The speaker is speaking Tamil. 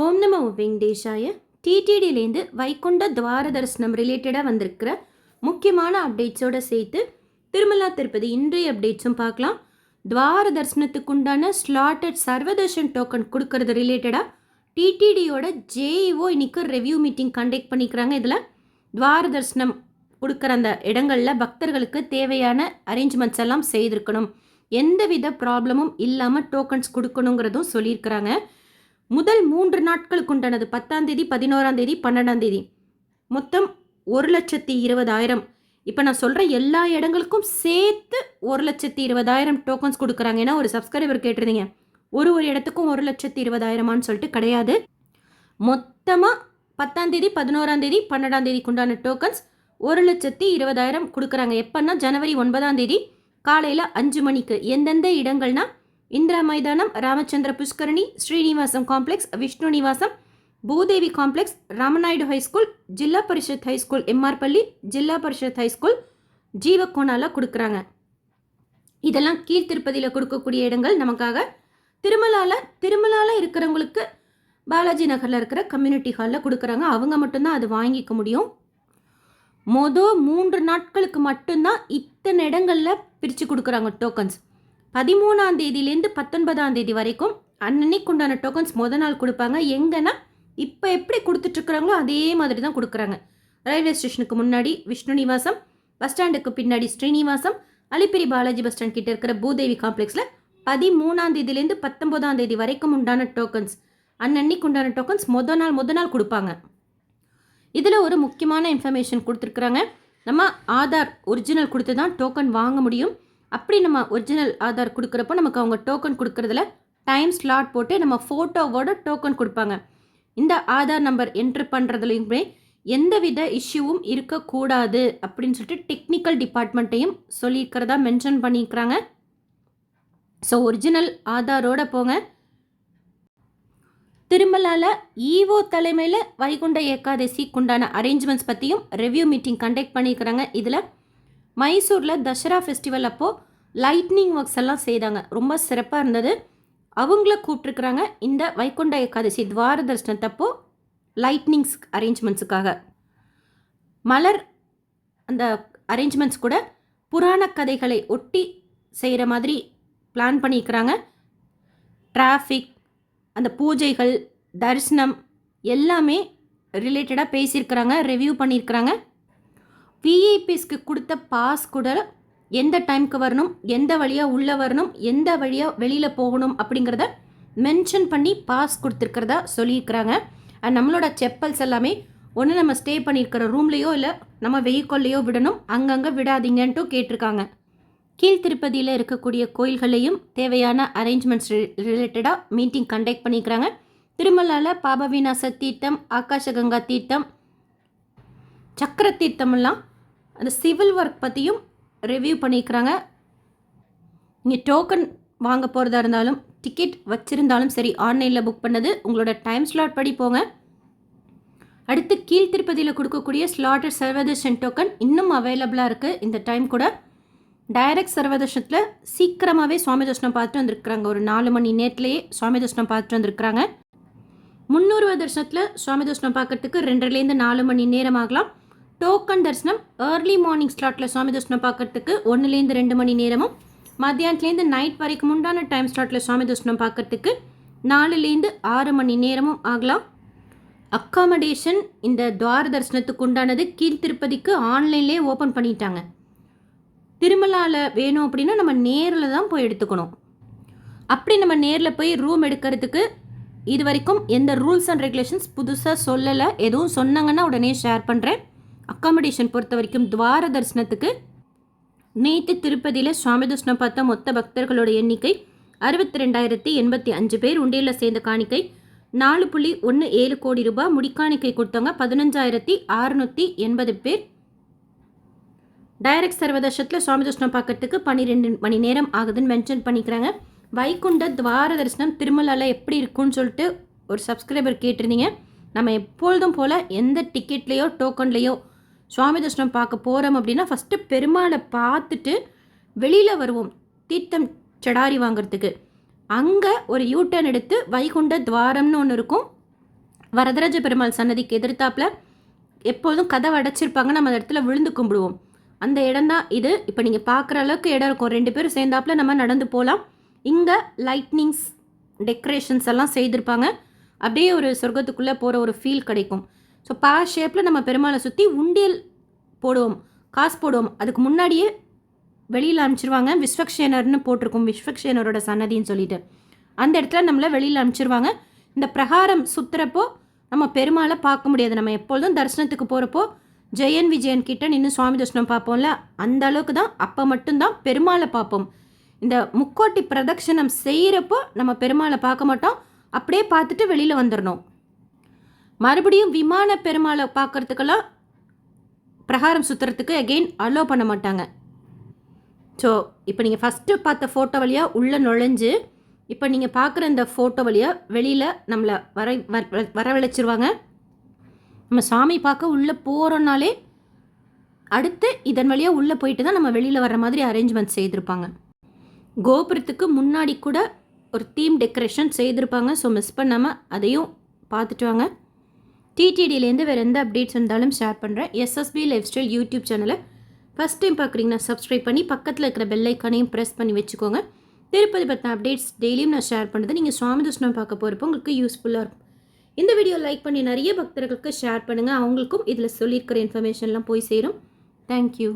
ஓம் நமோ வெங்கடேஷாய. டிடிடிலேருந்து வைகுண்ட துவார தரிசனம் ரிலேட்டடாக வந்திருக்கிற முக்கியமான அப்டேட்ஸோடு சேர்த்து திருமலா திருப்பதி இன்றைய அப்டேட்ஸும் பார்க்கலாம். துவார தரிசனத்துக்கு உண்டான ஸ்லாட்டட் சர்வதர்ஷன் டோக்கன் கொடுக்கறது ரிலேட்டடாக டிடிடியோட ஜேஇஓ இன்னைக்கு ரிவ்யூ மீட்டிங் கண்டக்ட் பண்ணிக்கிறாங்க. இதில் துவார தரிசனம் கொடுக்குற அந்த இடங்களில் பக்தர்களுக்கு தேவையான அரேஞ்ச்மெண்ட்ஸ் எல்லாம் செய்திருக்கணும், எந்தவித ப்ராப்ளமும் இல்லாமல் டோக்கன்ஸ் கொடுக்கணுங்கிறதும் சொல்லியிருக்கிறாங்க. முதல் 3 நாட்களுக்கு உண்டானது 10ஆம் தேதி, 11ஆம் தேதி, 12ஆம் தேதி மொத்தம் 1,20,000. இப்போ நான் சொல்கிற எல்லா இடங்களுக்கும் சேர்த்து 1,20,000 டோக்கன்ஸ் கொடுக்குறாங்க. ஏன்னா ஒரு சப்ஸ்கிரைபர் கேட்டிருந்தீங்க, ஒரு இடத்துக்கும் 1,20,000 சொல்லிட்டு கிடையாது. மொத்தமாக 10ஆம் தேதி, 11ஆம் தேதி, 12ஆம் தேதிக்கு உண்டான டோக்கன்ஸ் 1,20,000 கொடுக்குறாங்க. எப்போன்னா ஜனவரி 9ஆம் தேதி காலையில் 5 மணிக்கு. எந்தெந்த இடங்கள்னா இந்திரா மைதானம், Ramachandra Pushkarini, Srinivasam complex, Vishnu Nivasam, Bhudevi complex, Ramanaidu high school, Zilla Parishad high school எம்ஆர்பள்ளி, ஜில்லா பரிஷத் ஹைஸ்கூல் ஜீவகோணால கொடுக்குறாங்க. இதெல்லாம் கீழ்த்திருப்பதியில் கொடுக்கக்கூடிய இடங்கள். நமக்காக திருமலால இருக்கிறவங்களுக்கு பாலாஜி நகரில் இருக்கிற கம்யூனிட்டி ஹாலில் கொடுக்குறாங்க. அவங்க மட்டும்தான் அது வாங்கிக்க முடியும். மொதல் 3 நாட்களுக்கு மட்டும்தான் இத்தனை இடங்களில் பிரித்து கொடுக்குறாங்க டோக்கன்ஸ். 13ஆம் தேதியிலேருந்து 19ஆம் தேதி வரைக்கும் அன்னைக்கு உண்டான டோக்கன்ஸ் மொதல் நாள் கொடுப்பாங்க. எங்கன்னா இப்போ எப்படி கொடுத்துட்ருக்குறாங்களோ அதே மாதிரி தான் கொடுக்குறாங்க. ரயில்வே ஸ்டேஷனுக்கு முன்னாடி விஷ்ணு நிவாசம், பஸ் ஸ்டாண்டுக்கு பின்னாடி ஸ்ரீனிவாசம், அலிப்பிரி பாலாஜி பஸ் ஸ்டாண்ட் கிட்ட இருக்கிற பூதேவி காம்ப்ளெக்ஸில் 13ஆம் தேதியிலேருந்து 19ஆம் தேதி வரைக்கும் உண்டான டோக்கன்ஸ், அன்னைக்கு உண்டான டோக்கன்ஸ் மொதல் நாள் கொடுப்பாங்க. இதில் ஒரு முக்கியமான இன்ஃபர்மேஷன் கொடுத்துருக்குறாங்க. நம்ம ஆதார் ஒரிஜினல் கொடுத்து தான் டோக்கன் வாங்க முடியும். அப்படி நம்ம ஒரிஜினல் ஆதார் கொடுக்குறப்போ நமக்கு அவங்க டோக்கன் கொடுக்குறதுல டைம் ஸ்லாட் போட்டு நம்ம ஃபோட்டோவோட டோக்கன் கொடுப்பாங்க. இந்த ஆதார் நம்பர் என்ட்ரு பண்ணுறதுலையுமே எந்தவித இஷ்யூவும் இருக்கக்கூடாது அப்படின்னு சொல்லிட்டு டெக்னிக்கல் டிபார்ட்மெண்ட்டையும் சொல்லியிருக்கிறதா மென்ஷன் பண்ணியிருக்கிறாங்க. ஸோ ஒரிஜினல் ஆதாரோடு போங்க. திருமலால ஈஓ தலைமையில் வைகுண்ட ஏகாதசிக்கு உண்டான அரேஞ்ச்மெண்ட்ஸ் பற்றியும் ரிவ்யூ மீட்டிங் கண்டக்ட் பண்ணியிருக்கிறாங்க. இதில் மைசூரில் தசரா ஃபெஸ்டிவல் அப்போது லைட்னிங் ஒர்க்ஸ் எல்லாம் செய்தாங்க, ரொம்ப சிறப்பாக இருந்தது. அவங்கள கூப்பிட்ருக்குறாங்க இந்த வைகுண்ட ஏகாதசி துவார தரிசனத்தப்போ லைட்னிங்ஸ் அரேஞ்ச்மெண்ட்ஸுக்காக. மலர் அந்த அரேஞ்ச்மெண்ட்ஸ் கூட புராண கதைகளை ஒட்டி செய்கிற மாதிரி பிளான் பண்ணியிருக்கிறாங்க. டிராஃபிக், அந்த பூஜைகள், தரிசனம் எல்லாமே ரிலேட்டடாக பேசியிருக்கிறாங்க, ரிவ்யூ பண்ணியிருக்கிறாங்க. விஐபிஸ்க்கு கொடுத்த பாஸ் கூட எந்த டைமுக்கு வரணும், எந்த வழியாக உள்ளே வரணும், எந்த வழியாக வெளியில் போகணும் அப்படிங்கிறத மென்ஷன் பண்ணி பாஸ் கொடுத்துருக்கிறதா சொல்லியிருக்கிறாங்க. அண்ட் நம்மளோட செப்பல்ஸ் எல்லாமே ஒன்று நம்ம ஸ்டே பண்ணியிருக்கிற ரூம்லேயோ இல்லை நம்ம வெஹிக்கல்லையோ விடணும், அங்கங்கே விடாதீங்கன்ட்டு கேட்டிருக்காங்க. கீழ்த்திருப்பதியில் இருக்கக்கூடிய கோயில்களையும் தேவையான அரேஞ்ச்மெண்ட்ஸ் ரிலேட்டடாக மீட்டிங் கண்டக்ட் பண்ணியிருக்கிறாங்க. திருமலால பாபவிநாச தீர்த்தம், ஆகாஷகங்கா தீர்த்தம், சக்கர தீர்த்தமெல்லாம் அந்த சிவில் ஒர்க் பற்றியும் ரிவ்யூ பண்ணியிருக்கிறாங்க. நீங்கள் டோக்கன் வாங்க போகிறதா இருந்தாலும் டிக்கெட் வச்சுருந்தாலும் சரி, ஆன்லைனில் புக் பண்ணது உங்களோட டைம் ஸ்லாட் படி போங்க. அடுத்து கீழ்த்திருப்பதியில் கொடுக்கக்கூடிய ஸ்லாட்டட் சர்வதர்ஷன் டோக்கன் இன்னும் அவைலபிளாக இருக்குது. இந்த டைம் கூட டைரக்ட் சர்வதர்ஷனத்தில் சீக்கிரமாகவே சுவாமி தர்ஷனம் பார்த்துட்டு வந்திருக்கிறாங்க. ஒரு 4 மணி நேரத்துலேயே சுவாமி தர்ஷனம் பார்த்துட்டு வந்திருக்கிறாங்க. 300 தர்ஷனத்தில் சுவாமி தர்ஷனம் பார்க்கறதுக்கு 2லேருந்து 4 மணி நேரம் ஆகலாம். டோக்கன் தரிசனம் ஏர்லி மார்னிங் ஸ்லாட்டில் சுவாமி தரிசனம் பார்க்கறதுக்கு 1லேருந்து 2 மணி நேரமும், மத்தியானத்துலேருந்து நைட் வரைக்கும் உண்டான டைம் ஸ்லாட்டில் சுவாமி தரிசனம் பார்க்கறதுக்கு 4லேருந்து 6 மணி நேரமும் ஆகலாம். அக்காமடேஷன் இந்த துவார தரிசனத்துக்கு உண்டானது கீழ்த்திருப்பதிக்கு ஆன்லைன்லேயே ஓப்பன் பண்ணிட்டாங்க. திருமலாவில் வேணும் அப்படின்னா நம்ம நேரில் தான் போய் எடுத்துக்கணும். அப்படி நம்ம நேரில் போய் ரூம் எடுக்கிறதுக்கு இது வரைக்கும் எந்த ரூல்ஸ் அண்ட் ரெகுலேஷன்ஸ் புதுசாக சொல்லலை. எதுவும் சொன்னாங்கன்னா உடனே ஷேர் பண்ணுறேன். அக்காமடேஷன் பொறுத்த வரைக்கும் துவார தரிசனத்துக்கு நேற்று திருப்பதியில் சுவாமி தரிசனம் பார்த்த மொத்த பக்தர்களோட எண்ணிக்கை 62,085 பேர். உண்டியலில் சேர்ந்த காணிக்கை 4.17 கோடி ரூபாய். முடிக்காணிக்கை கொடுத்தவங்க 15,680 பேர். டைரக்ட் சர்வதர்ஷனத்தில் சுவாமி தரிசனம் பார்க்கறதுக்கு 12 மணி நேரம் ஆகுதுன்னு மென்ஷன் பண்ணிக்கிறாங்க. வைகுண்ட துவார தரிசனம் திருமலால எப்படி இருக்குன்னு சொல்லிட்டு ஒரு சப்ஸ்கிரைபர் கேட்டிருந்தீங்க. நம்ம எப்பொழுதும் போல் எந்த டிக்கெட்லேயோ டோக்கன்லேயோ சுவாமி தரிசனம் பார்க்க போகிறோம் அப்படின்னா ஃபஸ்ட்டு பெருமாளை பார்த்துட்டு வெளியில் வருவோம் தீர்த்தம் சடாரி வாங்கிறதுக்கு. அங்கே ஒரு யூட்டர்ன் எடுத்து வைகுண்ட துவாரம்னு ஒன்று இருக்கும், வரதராஜ பெருமாள் சன்னதிக்கு எதிர்த்தாப்புல எப்பொழுதும் கதவை அடைச்சிருப்பாங்க, நம்ம அந்த இடத்துல விழுந்து கும்பிடுவோம். அந்த இடம் தான் இது. இப்போ நீங்கள் பார்க்குற அளவுக்கு இடம் இருக்கும். 2 பேரும் சேர்ந்தாப்புல நம்ம நடந்து போகலாம். இங்கே லைட்னிங்ஸ் டெக்கரேஷன்ஸ் எல்லாம் செய்திருப்பாங்க. அப்படியே ஒரு சொர்க்கத்துக்குள்ளே போகிற ஒரு ஃபீல் கிடைக்கும். ஸோ ஷேப்பில் நம்ம பெருமாளை சுற்றி உண்டியல் போடுவோம், காசு போடுவோம். அதுக்கு முன்னாடியே வெளியில் அனுப்பிச்சிருவாங்க. விஸ்வக்ஷேனர்னு போட்டிருக்கும், விஸ்வக்ஷேனரோட சன்னதின்னு சொல்லிட்டு. அந்த இடத்துல நம்மளை வெளியில் அனுப்பிச்சிருவாங்க. இந்த பிரகாரம் சுற்றுறப்போ நம்ம பெருமாளை பார்க்க முடியாது. நம்ம எப்பொழுதும் தரிசனத்துக்கு போகிறப்போ ஜெயன் விஜயன் கிட்ட நின்று சுவாமி தரிசனம் பார்ப்போம்ல, அந்த அளவுக்கு தான். அப்போ மட்டும்தான் பெருமாளை பார்ப்போம். இந்த முக்கோட்டி பிரதட்சணம் செய்கிறப்போ நம்ம பெருமாளை பார்க்க மாட்டோம். அப்படியே பார்த்துட்டு வெளியில் வந்துடணும். மறுபடியும் விமான பெருமாளை பார்க்குறதுக்கெல்லாம் பிரகாரம் சுற்றுறதுக்கு அகெயின் அலோவ் பண்ண மாட்டாங்க. ஸோ இப்போ நீங்கள் ஃபஸ்ட்டு பார்த்த ஃபோட்டோ வழியாக உள்ளே நுழைஞ்சு இப்போ நீங்கள் பார்க்குற இந்த ஃபோட்டோ வழியாக வெளியில் நம்மளை வரவழைச்சிருவாங்க. நம்ம சாமி பார்க்க உள்ளே போகிறோன்னாலே அடுத்து இதன் வழியாக உள்ளே போயிட்டு தான் நம்ம வெளியில் வர்ற மாதிரி அரேஞ்ச்மெண்ட் செய்திருப்பாங்க. கோபுரத்துக்கு முன்னாடி கூட ஒரு தீம் டெக்கரேஷன் செய்திருப்பாங்க. ஸோ மிஸ் பண்ணாமல் அதையும் பார்த்துட்டு வாங்க. டிடிடியிலேருந்து வேறு எந்த அப்டேட்ஸ் இருந்தாலும் ஷேர் பண்ணுறேன். எஸ்எஸ்பி லைஃப் ஸ்டைல் யூடியூப் சேனலை ஃபஸ்ட் டைம் பார்க்குறீங்கன்னா சப்ஸ்கிரைப் பண்ணி பக்கத்தில் இருக்கிற பெல் ஐக்கானையும் ப்ரெஸ் பண்ணி வச்சுக்கோங்க. திருப்பதி பற்றின அப்டேட்ஸ் டெய்லியும் நான் ஷேர் பண்ணுறது நீங்கள் சுவாமி தரிசனம் பார்க்க போகிறப்போ உங்களுக்கு யூஸ்ஃபுல்லாக இருக்கும். இந்த வீடியோ லைக் பண்ணி நிறைய பக்தர்களுக்கு ஷேர் பண்ணுங்கள். அவங்களுக்கும் இதில் சொல்லியிருக்கிற இன்ஃபர்மேஷன்லாம் போய் சேரும். தேங்க்யூ.